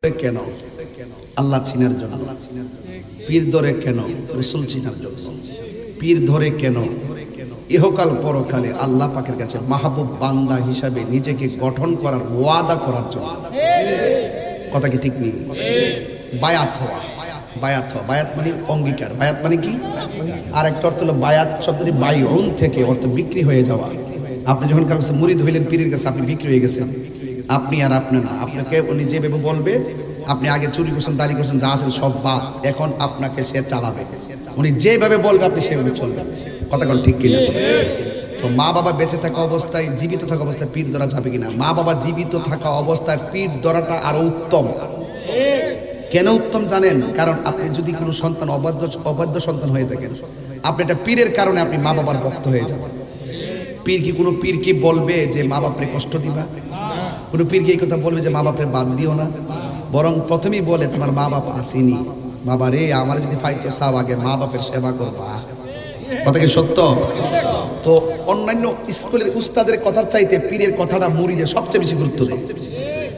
কেন? আল্লাহ চিনার জন্য। পীর ধরে কেন? রাসূল চিনার জন্য। পীর ধরে কেন? ইহকাল পরকালে আল্লাহ পাকের কাছে মাহবুব বান্দা হিসাবে নিজেকে গঠন করার ওয়াদা করার জন্য। কথা কি ঠিক নেই? বায়াত হওয়া। বায়াত হওয়া, বায়াত মানে অঙ্গীকার। বায়াত মানে কি? আর একটা অর্থ হলো বায়াত শব্দটি বাইউন থেকে অর্থ বিক্রি হয়ে যাওয়া। আপনি যখন কারো কাছে মুরিদ হইলেন, পীরের কাছে আপনি বিক্রি হয়ে গেছেন। আপনি আর আপনি না, আপনাকে উনি যেভাবে বলবে, আপনি আগে চুরি করছেন, দাড়ি করছেন, যা আছেন সব বাদ, এখন আপনাকে সে চালাবে। উনি যেভাবে বলবে আপনি সেভাবে চলবেন। কথা কোন ঠিক কিনা? তো মা বাবা বেঁচে থাকা অবস্থায়, জীবিত থাকা অবস্থায় পীর ধরা যাবে কিনা? মা বাবা জীবিত থাকা অবস্থায় পীর ধরাটা আরো উত্তম। কেন উত্তম জানেন? কারণ আপনি যদি কোনো সন্তান অবাধ্য সন্তান হয়ে থাকেন, আপনি একটা পীরের কারণে আপনি মা বাবার ভক্ত হয়ে যাবেন। পীর কি কোনো পীর কি বলবে যে মা বাপরে কষ্ট দিবা? কোনো পীর কি এই কথা বলবে যে মা বাপরে বাদ দিও না? বরং প্রথমেই বলে তোমার মা বাপ আসেনি, বাবা রে আমার যদি ফাইতো চাও আগে মা বাপের সেবা করবা। কথা কি সত্য? তো অন্যান্য স্কুলের উস্তাদের কথার চাইতে পীরের কথাটা মুরিদে সবচেয়ে বেশি গুরুত্ব দেয়।